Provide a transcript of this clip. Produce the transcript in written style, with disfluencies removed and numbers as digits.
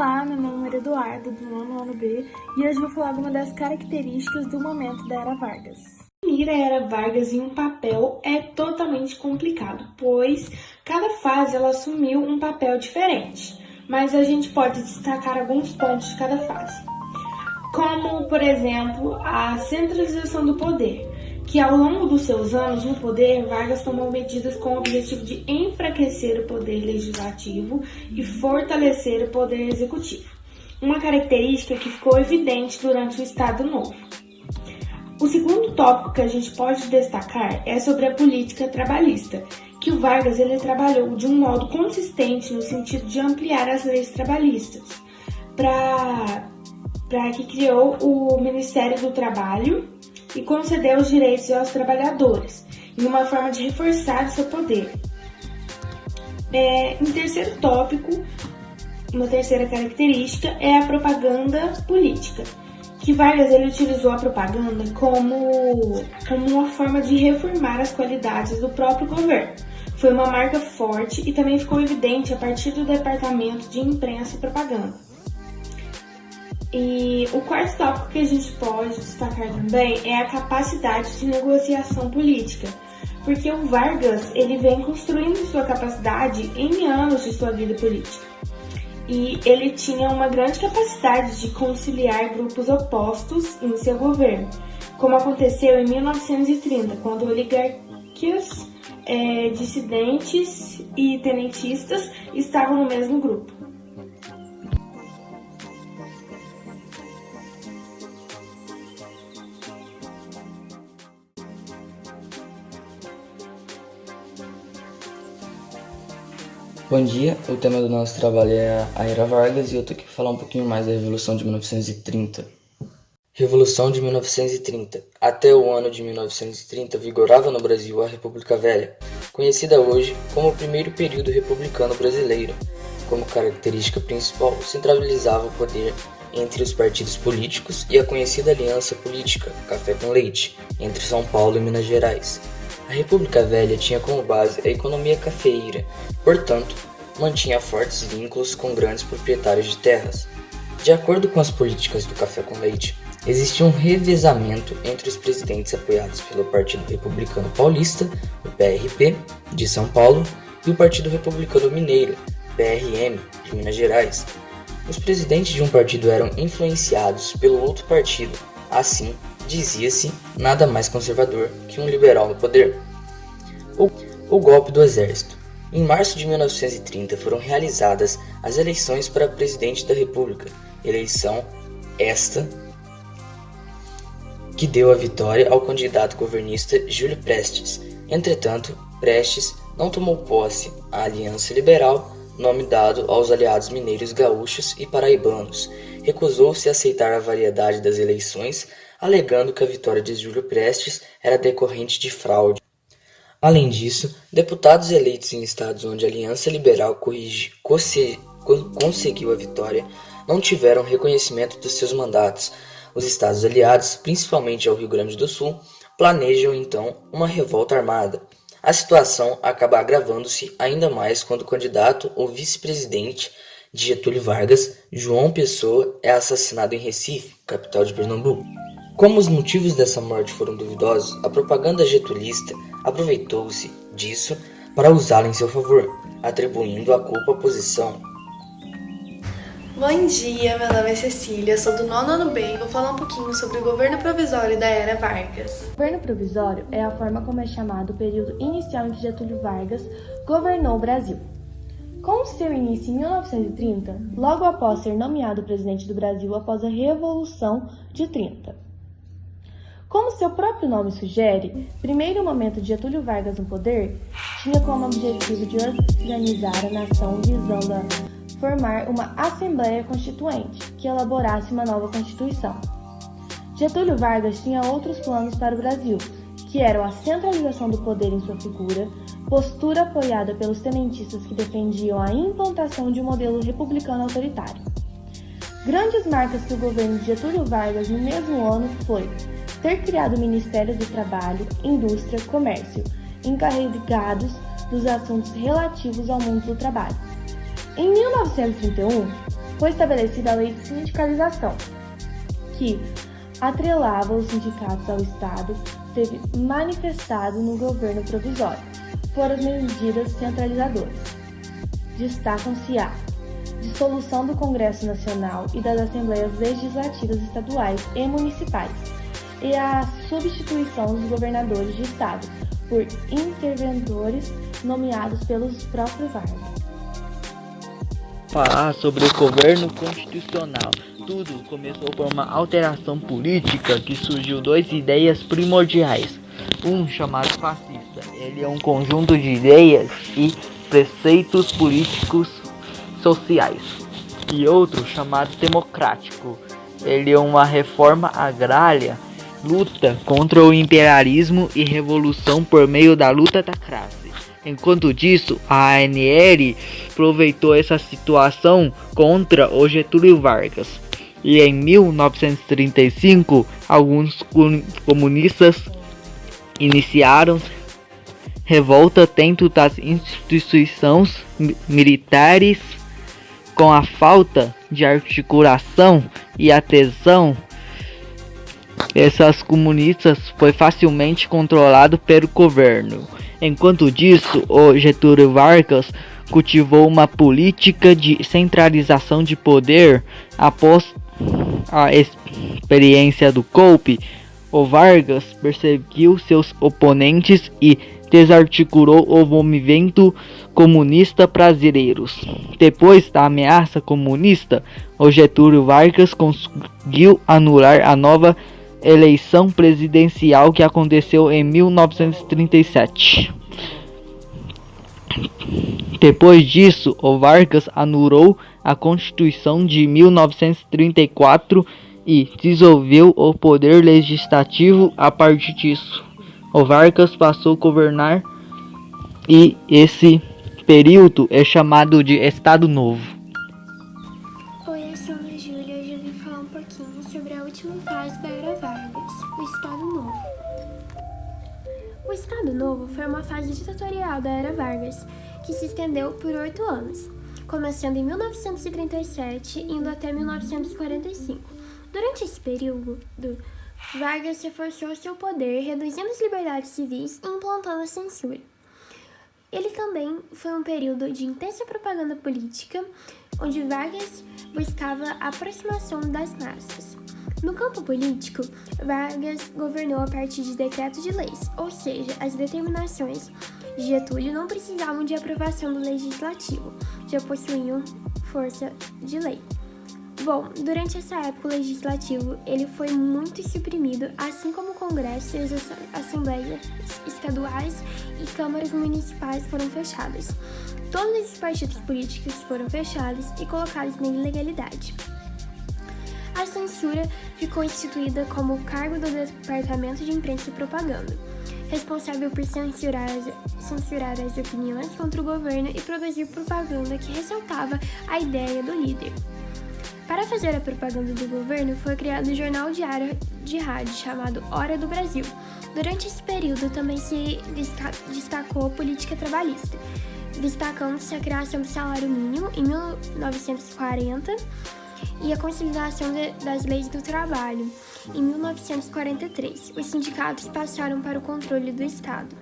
Olá, meu nome é Eduardo, do nono ano B, e hoje vou falar de uma das características do momento da Era Vargas. Definir a Era Vargas em um papel é totalmente complicado, pois cada fase ela assumiu um papel diferente, mas a gente pode destacar alguns pontos de cada fase, como, por exemplo, a centralização do poder, que ao longo dos seus anos no poder, Vargas tomou medidas com o objetivo de enfraquecer o poder legislativo e fortalecer o poder executivo, uma característica que ficou evidente durante o Estado Novo. O segundo tópico que a gente pode destacar é sobre a política trabalhista, que o Vargas ele trabalhou de um modo consistente no sentido de ampliar as leis trabalhistas, para que criou o Ministério do Trabalho e concedeu os direitos aos trabalhadores, em uma forma de reforçar seu poder. Em terceiro tópico, uma terceira característica é a propaganda política, que Vargas ele utilizou a propaganda como uma forma de reformar as qualidades do próprio governo. Foi uma marca forte e também ficou evidente a partir do Departamento de Imprensa e Propaganda. E o quarto tópico que a gente pode destacar também é a capacidade de negociação política, porque o Vargas ele vem construindo sua capacidade em anos de sua vida política. E ele tinha uma grande capacidade de conciliar grupos opostos em seu governo, como aconteceu em 1930, quando oligarquias, dissidentes e tenentistas estavam no mesmo grupo. Bom dia, o tema do nosso trabalho é a Era Vargas e eu tô aqui para falar um pouquinho mais da Revolução de 1930. Revolução de 1930. Até o ano de 1930 vigorava no Brasil a República Velha, conhecida hoje como o primeiro período republicano brasileiro. Como característica principal, centralizava o poder entre os partidos políticos e a conhecida aliança política, café com leite, entre São Paulo e Minas Gerais. A República Velha tinha como base a economia cafeeira, portanto, mantinha fortes vínculos com grandes proprietários de terras. De acordo com as políticas do café com leite, existia um revezamento entre os presidentes apoiados pelo Partido Republicano Paulista, o PRP, de São Paulo, e o Partido Republicano Mineiro, PRM, de Minas Gerais. Os presidentes de um partido eram influenciados pelo outro partido, assim, dizia-se nada mais conservador que um liberal no poder. O golpe do exército. Em março de 1930 foram realizadas as eleições para presidente da República, eleição esta que deu a vitória ao candidato governista Júlio Prestes. Entretanto, Prestes não tomou posse. A Aliança Liberal, nome dado aos aliados mineiros, gaúchos e paraibanos, recusou-se a aceitar a variedade das eleições, alegando que a vitória de Júlio Prestes era decorrente de fraude. Além disso, deputados eleitos em estados onde a Aliança Liberal conseguiu a vitória não tiveram reconhecimento dos seus mandatos. Os estados aliados, principalmente ao Rio Grande do Sul, planejam então uma revolta armada. A situação acaba agravando-se ainda mais quando o candidato ou vice-presidente de Getúlio Vargas, João Pessoa, é assassinado em Recife, capital de Pernambuco. Como os motivos dessa morte foram duvidosos, a propaganda getulista aproveitou-se disso para usá-la em seu favor, atribuindo a culpa à oposição. Bom dia, meu nome é Cecília, sou do nono ano B e vou falar um pouquinho sobre o governo provisório da Era Vargas. O governo provisório é a forma como é chamado o período inicial em que Getúlio Vargas governou o Brasil. Com seu início em 1930, logo após ser nomeado presidente do Brasil após a Revolução de 30. Como seu próprio nome sugere, primeiro momento de Getúlio Vargas no poder tinha como objetivo de organizar a nação visando a formar uma Assembleia Constituinte que elaborasse uma nova Constituição. Getúlio Vargas tinha outros planos para o Brasil, que eram a centralização do poder em sua figura, postura apoiada pelos tenentistas que defendiam a implantação de um modelo republicano autoritário. Grandes marcas que o governo de Getúlio Vargas no mesmo ano foi ter criado o Ministério do Trabalho, Indústria, Comércio, encarregados dos assuntos relativos ao mundo do trabalho. Em 1931, foi estabelecida a Lei de Sindicalização, que atrelava os sindicatos ao Estado, teve manifestado no governo provisório por as medidas centralizadoras. Destacam-se a dissolução do Congresso Nacional e das Assembleias Legislativas Estaduais e Municipais e a substituição dos governadores de Estado por interventores nomeados pelos próprios Vargas. Falar sobre o governo constitucional. Tudo começou por uma alteração política que surgiu duas ideias primordiais. Um chamado fascista, ele é um conjunto de ideias e preceitos políticos sociais. E outro chamado democrático, ele é uma reforma agrária, luta contra o imperialismo e revolução por meio da luta da classe. Enquanto disso, a ANR aproveitou essa situação contra o Getúlio Vargas. E em 1935, alguns comunistas iniciaram revolta dentro das instituições militares. Com a falta de articulação e atenção, essas comunistas foi facilmente controlado pelo governo. Enquanto disso, o Getúlio Vargas cultivou uma política de centralização de poder. Após a experiência do golpe, o Vargas perseguiu seus oponentes e desarticulou o movimento comunista brasileiro. Depois da ameaça comunista, o Getúlio Vargas conseguiu anular a nova eleição presidencial que aconteceu em 1937. Depois disso, o Vargas anulou a Constituição de 1934 e dissolveu o poder legislativo. A partir disso, o Vargas passou a governar e esse período é chamado de Estado Novo. Oi, eu sou a Júlia e hoje eu vim falar um pouquinho sobre a última fase da Era Vargas, o Estado Novo. O Estado Novo foi uma fase ditatorial da Era Vargas, que se estendeu por 8 anos, começando em 1937 e indo até 1945. Durante esse período, Vargas reforçou seu poder, reduzindo as liberdades civis e implantando a censura. Ele também foi um período de intensa propaganda política, onde Vargas buscava a aproximação das massas. No campo político, Vargas governou a partir de decretos de leis, ou seja, as determinações de Getúlio não precisavam de aprovação do legislativo, já possuíam força de lei. Bom, durante essa época o legislativo ele foi muito suprimido, assim como o Congresso e as assembleias estaduais e câmaras municipais foram fechadas. Todos esses partidos políticos foram fechados e colocados na ilegalidade. A censura ficou instituída como cargo do Departamento de Imprensa e Propaganda, responsável por censurar as opiniões contra o governo e produzir propaganda que ressaltava a ideia do líder. Para fazer a propaganda do governo, foi criado um jornal diário de rádio chamado Hora do Brasil. Durante esse período também se destacou a política trabalhista, destacando-se a criação do salário mínimo em 1940 e a consolidação das leis do trabalho em 1943. Os sindicatos passaram para o controle do Estado.